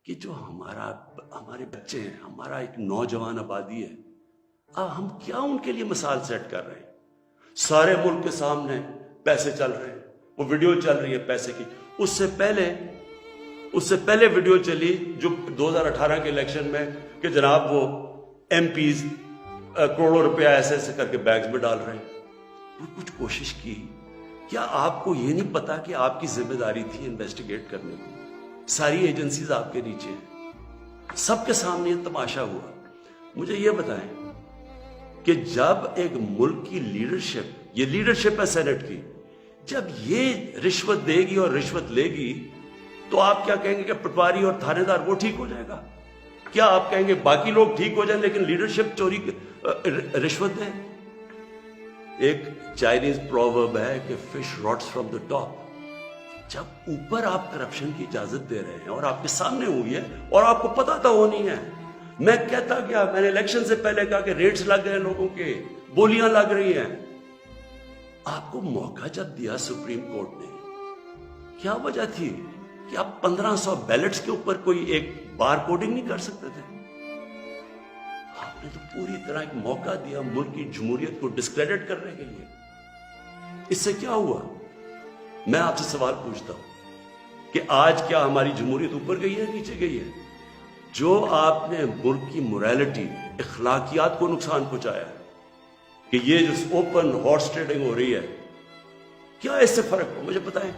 کہ جو ہمارے بچے ہیں، ہمارا ایک نوجوان آبادی ہے، ہم کیا ان کے لیے مثال سیٹ کر رہے ہیں؟ سارے ملک کے سامنے پیسے چل رہے ہیں، وہ ویڈیو چل رہی ہے پیسے کی. اس سے پہلے ویڈیو چلی جو 2018 کے الیکشن میں کہ جناب وہ ایم پیز کروڑوں روپیہ ایسے ایسے کر کے بیگز میں ڈال رہے ہیں. وہ کچھ کوشش کی؟ کیا آپ کو یہ نہیں پتا کہ آپ کی ذمہ داری تھی انویسٹیگیٹ کرنے کی؟ ساری ایجنسیز آپ کے نیچے ہیں، سب کے سامنے یہ تماشا ہوا. مجھے یہ بتائیں کہ جب ایک ملک کی لیڈرشپ، یہ لیڈرشپ ہے سینٹ کی، جب یہ رشوت دے گی اور رشوت لے گی تو آپ کیا کہیں گے کہ پٹواری اور تھانے دار وہ ٹھیک ہو جائے گا؟ کیا آپ کہیں گے باقی لوگ ٹھیک ہو جائیں لیکن لیڈرشپ چوری رشوت دے؟ ایک چائنیز پروورب ہے کہ fish rots from the top. جب اوپر آپ کرپشن کی اجازت دے رہے ہیں اور آپ کے سامنے ہوئی ہے اور آپ کو پتا تھا وہ نہیں ہے. میں کہتا کیا، میں نے الیکشن سے پہلے کہا کہ ریٹس لگ گئے لوگوں کے، بولیاں لگ رہی ہیں. آپ کو موقع جب دیا سپریم کورٹ نے، کیا وجہ تھی کہ آپ 1500 بیلٹس کے اوپر کوئی ایک بار کوڈنگ نہیں کر سکتے تھے؟ آپ نے تو پوری طرح ایک موقع دیا ملک کی جمہوریت کو ڈسکریڈٹ کرنے کے لیے. اس سے کیا ہوا؟ میں آپ سے سوال پوچھتا ہوں کہ آج کیا ہماری جمہوریت اوپر گئی ہے نیچے گئی ہے؟ جو آپ نے ملک کی موریلٹی، اخلاقیات کو نقصان پہنچایا ہے کہ یہ جو اوپن ہارس ٹریڈنگ ہو رہی ہے، کیا اس سے فرق ہو؟ مجھے بتائیں.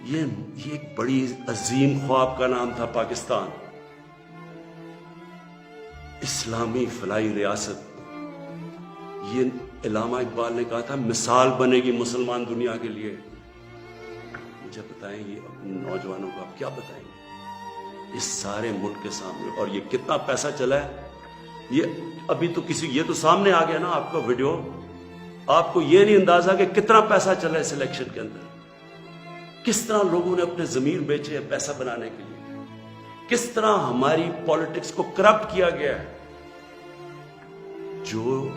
یہ ایک بڑی عظیم خواب کا نام تھا پاکستان، اسلامی فلاحی ریاست. یہ علامہ اقبال نے کہا تھا مثال بنے گی مسلمان دنیا کے لیے. مجھے بتائیں یہ اپنے نوجوانوں کو آپ کیا بتائیں گے اس سارے ملک کے سامنے؟ اور یہ کتنا پیسہ چلا ہے؟ یہ ابھی تو یہ تو سامنے آ گیا نا آپ کا ویڈیو. آپ کو یہ نہیں اندازہ کہ کتنا پیسہ چلا اس الیکشن کے اندر، کس طرح لوگوں نے اپنے ضمیر بیچے ہیں پیسہ بنانے کے لیے، کس طرح ہماری پالیٹکس کو کرپٹ کیا گیا ہے. جو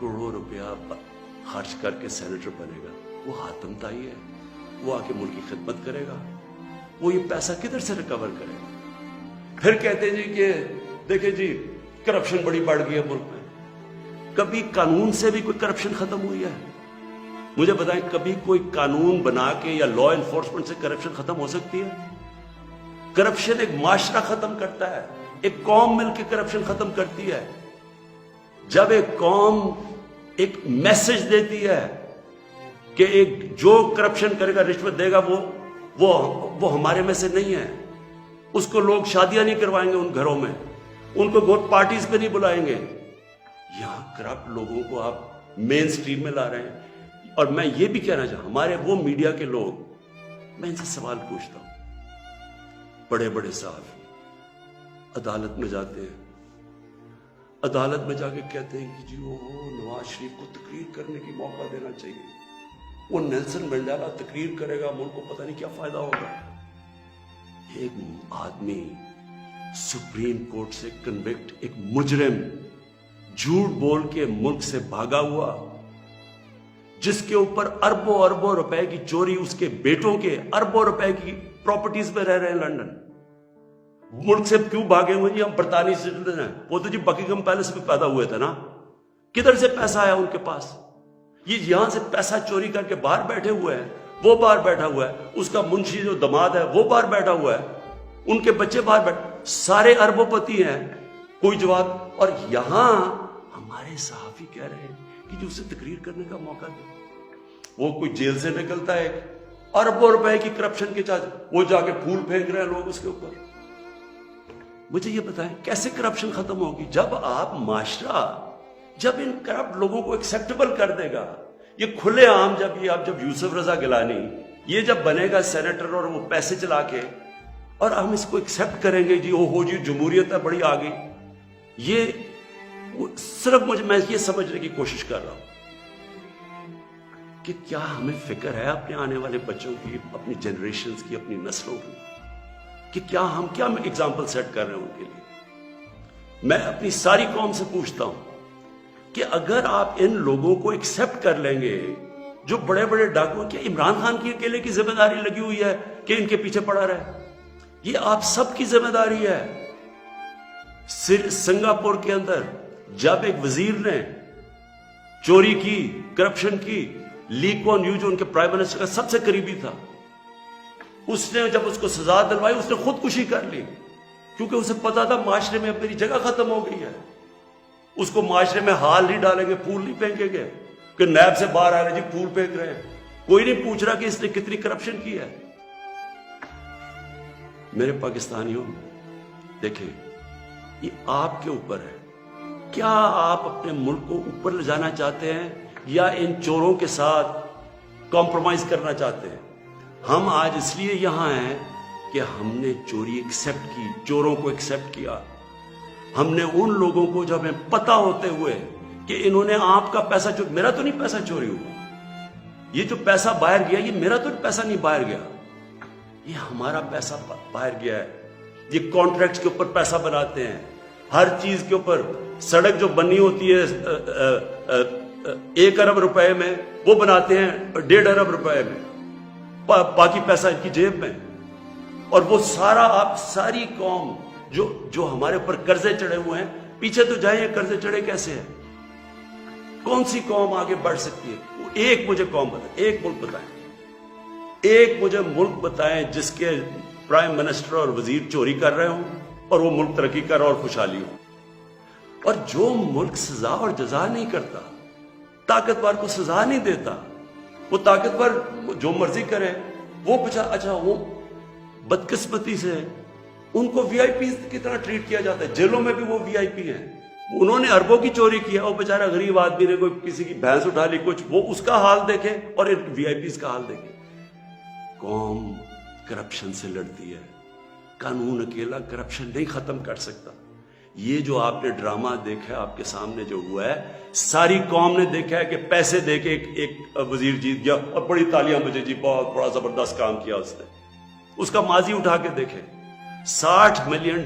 کروڑوں روپیہ خرچ کر کے سینیٹر بنے گا وہ حاتم طائی ہے، وہ آ کے ملک کی خدمت کرے گا، وہ یہ پیسہ کدھر سے ریکور کرے گا؟ پھر کہتے ہیں جی کہ دیکھیں جی کرپشن بڑی بڑھ گئی ہے ملک میں. کبھی قانون سے بھی کوئی کرپشن ختم ہوئی ہے؟ مجھے بتائیں کبھی کوئی قانون بنا کے یا لا انفورسمنٹ سے کرپشن ختم ہو سکتی ہے؟ کرپشن ایک معاشرہ ختم کرتا ہے، ایک قوم مل کے کرپشن ختم کرتی ہے. جب ایک قوم ایک میسج دیتی ہے کہ جو کرپشن کرے گا، رشوت دے گا، وہ ہمارے میں سے نہیں ہے، اس کو لوگ شادیاں نہیں کروائیں گے ان گھروں میں، ان کو ووٹ پارٹیز پہ نہیں بلائیں گے. یہاں کرپٹ لوگوں کو آپ مین سٹریم میں لا رہے ہیں. اور میں یہ بھی کہنا چاہتا ہوں ہمارے وہ میڈیا کے لوگ، میں ان سے سوال پوچھتا ہوں، بڑے بڑے صحافی عدالت میں جاتے ہیں، عدالت میں جا کے کہتے ہیں کہ جی وہ نواز شریف کو تقریر کرنے کی موقع دینا چاہیے، وہ نیلسن منڈیلا تقریر کرے گا، ملک کو پتہ نہیں کیا فائدہ ہوگا. ایک آدمی سپریم کورٹ سے کنوکٹ، ایک مجرم جھوٹ بول کے ملک سے بھاگا ہوا، جس کے اوپر اربوں اربوں روپے کی چوری، اس کے بیٹوں کے اربوں روپے کی پراپرٹیز پہ رہ رہے ہیں لنڈن. ملک سے کیوں بھاگے ہوئے جی؟ ہم برطانوی سٹیزن ہیں. وہ تو جی بکنگھم پیلس میں پیدا ہوئے تھے نا. کدھر سے پیسہ آیا ان کے پاس؟ یہ یہاں سے پیسہ چوری کر کے باہر بیٹھے ہوئے ہیں، وہ باہر بیٹھا ہوا ہے، اس کا منشی جو دماد ہے وہ باہر بیٹھا ہوا ہے، ان کے بچے باہر بیٹھے، سارے اربوں پتی ہیں، کوئی جواب. اور یہاں ہمارے صحافی کہہ رہے ہیں کہ جو اسے تقریر کرنے کا موقع دے. وہ کوئی جیل سے نکلتا ہے اربوں روپے کی کرپشن کے چارج، وہ جا کے پھول پھینک رہے ہیں لوگ اس کے اوپر. مجھے یہ بتائیں کیسے کرپشن ختم ہوگی؟ جب آپ معاشرہ جب ان کرپٹ لوگوں کو ایکسیپٹیبل کر دے گا. یہ کھلے عام جب یوسف رضا گیلانی یہ جب بنے گا سینیٹر اور وہ پیسے چلا کے، اور ہم اس کو ایکسیپٹ کریں گے جی ہو جی جمہوریت ہے بڑی آگئی. یہ صرف میں یہ سمجھنے کی کوشش کر رہا ہوں کہ کیا ہمیں فکر ہے اپنے آنے والے بچوں کی، اپنی جنریشنز کی، اپنی نسلوں کی، کہ کیا ہم ایگزامپل سیٹ کر رہے ہیں ان کے لیے. میں اپنی ساری قوم سے پوچھتا ہوں کہ اگر آپ ان لوگوں کو ایکسیپٹ کر لیں گے جو بڑے بڑے ڈاکو، کیا عمران خان کی اکیلے کی ذمہ داری لگی ہوئی ہے کہ ان کے پیچھے پڑا رہے؟ یہ آپ سب کی ذمہ داری ہے. سنگاپور کے اندر جب ایک وزیر نے چوری کی، کرپشن کی، لی کوان یو جو ان کے پرائم منسٹر کا سب سے قریبی تھا، اس نے جب اس کو سزا دلوائی اس نے خودکشی کر لی، کیونکہ اسے پتا تھا معاشرے میں اب میری جگہ ختم ہو گئی ہے. اس کو معاشرے میں ہال نہیں ڈالیں گے، پھول نہیں پھینکیں گے کہ نیب سے باہر آ رہے جی پھول پھینک رہے ہیں. کوئی نہیں پوچھ رہا کہ اس نے کتنی کرپشن کی ہے. میرے پاکستانیوں دیکھیں، یہ آپ کے اوپر ہے. کیا آپ اپنے ملک کو اوپر لے جانا چاہتے ہیں یا ان چوروں کے ساتھ کمپرومائز کرنا چاہتے ہیں؟ ہم آج اس لیے یہاں ہیں کہ ہم نے چوری ایکسیپٹ کی، چوروں کو ایکسیپٹ کیا. ہم نے ان لوگوں کو جو ہمیں پتا ہوتے ہوئے کہ انہوں نے آپ کا پیسہ چوری، میرا تو نہیں پیسہ چوری ہوا، یہ جو پیسہ باہر گیا یہ میرا تو پیسہ نہیں باہر گیا، یہ ہمارا پیسہ باہر گیا ہے. یہ کانٹریکٹس کے اوپر پیسہ بناتے ہیں، ہر چیز کے اوپر. سڑک جو بنی ہوتی ہے 1 ارب روپے میں، وہ بناتے ہیں 1.5 ارب روپے میں، باقی پیسہ ان کی جیب میں. اور وہ سارا آپ ساری قوم جو ہمارے اوپر قرضے چڑھے ہوئے ہیں، پیچھے تو جائیں یہ قرضے چڑھے کیسے ہیں؟ کون سی قوم آگے بڑھ سکتی ہے؟ ایک مجھے قوم بتائیں، ایک ملک بتائیں، ایک مجھے ملک بتائیں جس کے پرائم منسٹر اور وزیر چوری کر رہے ہوں اور وہ ملک ترقی کر رہا اور خوشحالی ہو. اور جو ملک سزا اور جزا نہیں کرتا، طاقتور کو سزا نہیں دیتا، وہ طاقتور جو مرضی کرے، وہ اچھا وہ بدقسمتی سے ان کو وی آئی پی کی طرح ٹریٹ کیا جاتا ہے. جیلوں میں بھی وہ وی آئی پی ہیں. انہوں نے اربوں کی چوری کیا، وہ بیچارہ غریب آدمی نے کوئی کسی کی بھینس اٹھا لی کچھ، وہ اس کا حال دیکھے اور وی آئی پیز کا حال دیکھے. قوم کرپشن سے لڑتی ہے، قانون اکیلا کرپشن نہیں ختم کر سکتا. یہ جو آپ نے ڈرامہ دیکھا ہے آپ کے سامنے جو ہوا ہے، ساری قوم نے دیکھا ہے کہ پیسے دے کے ایک وزیر جیت گیا اور بڑی تالیاں بجے جی بہت بڑا زبردست کام کیا اس نے. اس کا ماضی اٹھا کے دیکھیں، $60 ملین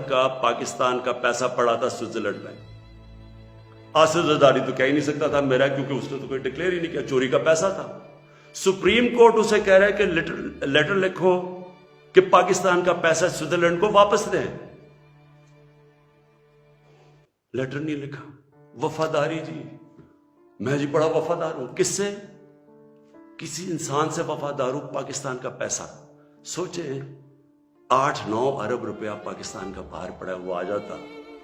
کا پاکستان کا پیسہ پڑا تھا سوئٹزرلینڈ میں. آصف زرداری تو کہہ ہی نہیں سکتا تھا میرا، کیونکہ اس نے تو کوئی ڈکلیئر ہی نہیں کیا، چوری کا پیسہ تھا. سپریم کورٹ اسے کہہ رہا ہے کہ لیٹر لکھو کہ پاکستان کا پیسہ سوئٹزرلینڈ کو واپس دیں. لیٹر نہیں لکھا. وفاداری جی، میں جی بڑا وفادار ہوں. کس سے؟ کسی انسان سے وفادار ہوں. پاکستان کا پیسہ سوچیں، 8-9 ارب روپیہ پاکستان کا باہر پڑا ہے، وہ آ جاتا،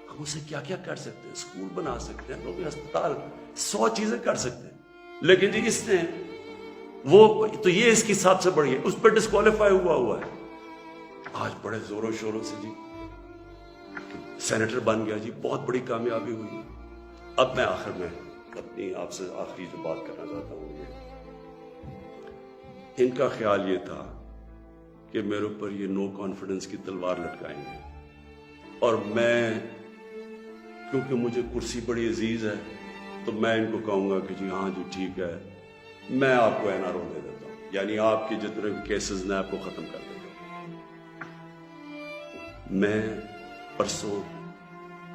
ہم اسے کیا کیا کر سکتے ہیں؟ اسکول بنا سکتے ہیں، لوگ ہسپتال، 100 چیزیں کر سکتے ہیں. لیکن جی اس نے وہ تو یہ اس کی حساب سے بڑی ہے، اس پہ ڈسکوالیفائی ہوا ہے. آج بڑے زوروں شوروں سے جی سینیٹر بن گیا جی، بہت بڑی کامیابی ہوئی. اب میں آخر میں اپنی آپ سے آخری جو بات کرنا چاہتا ہوں، ان کا خیال یہ تھا کہ میرے اوپر یہ نو کانفیڈنس کی تلوار لٹکائیں گے، اور میں کیونکہ مجھے کرسی بڑی عزیز ہے تو میں ان کو کہوں گا کہ جی ہاں جی ٹھیک ہے، میں آپ کو NRO دے دیتا ہوں، یعنی آپ کے جتنے کیسز نے آپ کو ختم کر دیتا ہوں. میں پرسوں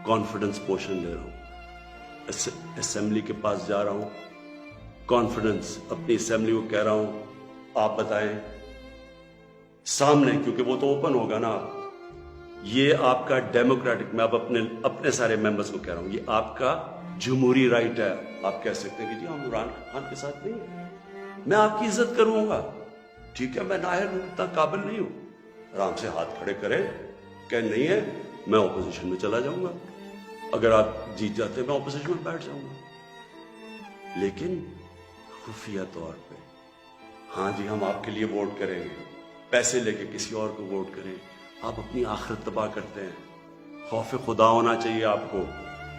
کانفیڈنس پوشن لے رہا ہوں، اسمبلی کے پاس جا رہا ہوں، کانفیڈنس اپنی اسمبلی کو کہہ رہا ہوں آپ بتائیں سامنے، کیونکہ وہ تو اوپن ہوگا نا. یہ آپ کا ڈیموکریٹک، میں اب اپنے سارے ممبرز کو کہہ رہا ہوں، یہ آپ کا جمہوری رائٹ ہے. آپ کہہ سکتے ہیں کہ جی ہم عمران خان کے ساتھ نہیں ہیں، میں آپ کی عزت کروں گا، ٹھیک ہے، میں نااہل ہوں، اتنا قابل نہیں ہوں. آرام سے ہاتھ کھڑے کرے کہ نہیں ہے، میں اپوزیشن میں چلا جاؤں گا، اگر آپ جیت جاتے ہیں میں اپوزیشن میں بیٹھ جاؤں گا. لیکن خفیہ طور پہ ہاں جی ہم آپ کے لیے ووٹ کریں گے، پیسے لے کے کسی اور کو ووٹ کریں. آپ اپنی آخرت تباہ کرتے ہیں. خوف خدا ہونا چاہیے آپ کو.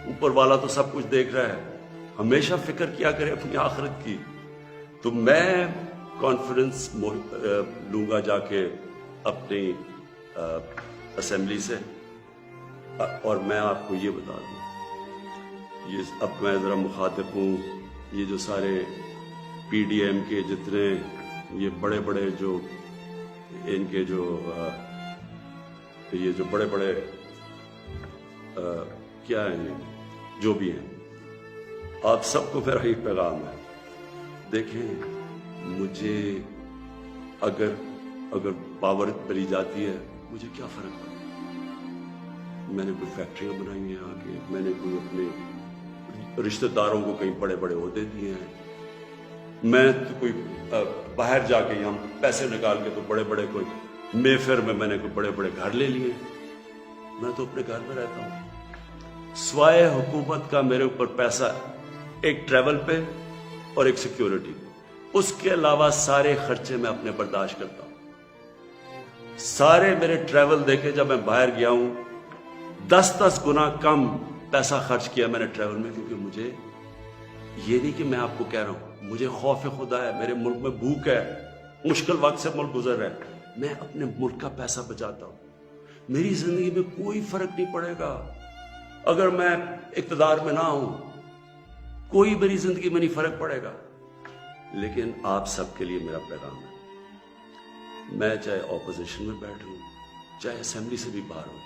اوپر والا تو سب کچھ دیکھ رہا ہے، ہمیشہ فکر کیا کرے اپنی آخرت کی. تو میں کانفیڈنس لوں گا جا کے اپنی اسمبلی سے، اور میں آپ کو یہ بتا دوں، یہ اب میں ذرا مخاطب ہوں، یہ جو سارے پی ڈی ایم کے جتنے یہ بڑے بڑے جو ان کے جو یہ جو بڑے بڑے کیا ہیں جو بھی ہیں، آپ سب کو میرا ایک پیغام ہے. دیکھیں مجھے اگر پاور ملی جاتی ہے مجھے کیا فرق پڑا؟ میں نے کوئی فیکٹریاں بنائی ہیں آگے، میں نے کوئی اپنے رشتہ داروں کو کئی بڑے بڑے عہدے دیے ہیں، میں تو کوئی باہر جا کے یہاں پیسے نکال کے تو بڑے بڑے کوئی مے فیئر میں نے کوئی بڑے بڑے گھر لے لیے، میں تو اپنے گھر میں رہتا ہوں۔ سوائے حکومت کا میرے اوپر پیسہ ایک ٹریول پہ اور ایک سیکیورٹی پہ، اس کے علاوہ سارے خرچے میں اپنے برداشت کرتا ہوں۔ سارے میرے ٹریول دیکھے، جب میں باہر گیا ہوں 10 گنا کم پیسہ خرچ کیا میں نے ٹریول میں، کیونکہ مجھے یہ نہیں کہ میں آپ کو کہہ رہا ہوں، مجھے خوف خدا ہے، میرے ملک میں بھوک ہے، مشکل وقت سے ملک گزر رہا ہے، میں اپنے ملک کا پیسہ بچاتا ہوں۔ میری زندگی میں کوئی فرق نہیں پڑے گا اگر میں اقتدار میں نہ ہوں، کوئی میری زندگی میں نہیں فرق پڑے گا۔ لیکن آپ سب کے لیے میرا پیغام ہے، میں چاہے اپوزیشن میں بیٹھوں چاہے اسمبلی سے بھی باہر ہوں،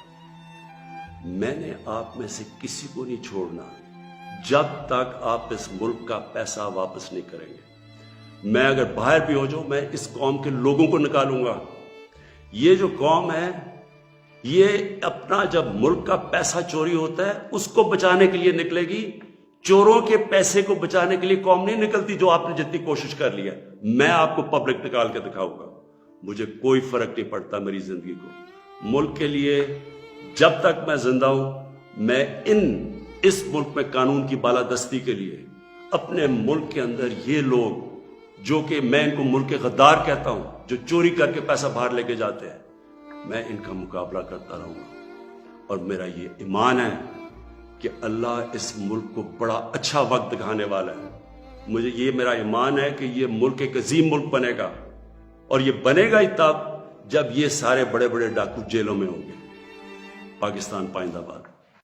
میں نے آپ میں سے کسی کو نہیں چھوڑنا جب تک آپ اس ملک کا پیسہ واپس نہیں کریں گے۔ میں اگر باہر بھی ہو جاؤں، میں اس قوم کے لوگوں کو نکالوں گا۔ یہ جو قوم ہے، یہ اپنا جب ملک کا پیسہ چوری ہوتا ہے اس کو بچانے کے لیے نکلے گی، چوروں کے پیسے کو بچانے کے لیے قوم نہیں نکلتی جو آپ نے جتنی کوشش کر لی ہے۔ میں آپ کو پبلک نکال کے دکھاؤں گا، مجھے کوئی فرق نہیں پڑتا میری زندگی کو۔ ملک کے لیے جب تک میں زندہ ہوں، میں اس ملک میں قانون کی بالادستی کے لیے، اپنے ملک کے اندر یہ لوگ جو کہ میں ان کو ملک کے غدار کہتا ہوں، جو چوری کر کے پیسہ باہر لے کے جاتے ہیں، میں ان کا مقابلہ کرتا رہوں گا۔ اور میرا یہ ایمان ہے کہ اللہ اس ملک کو بڑا اچھا وقت دکھانے والا ہے۔ مجھے یہ میرا ایمان ہے کہ یہ ملک ایک عظیم ملک بنے گا، اور یہ بنے گا ہی تب جب یہ سارے بڑے بڑے ڈاکو جیلوں میں ہوں گے۔ پاکستان پائندہ باد۔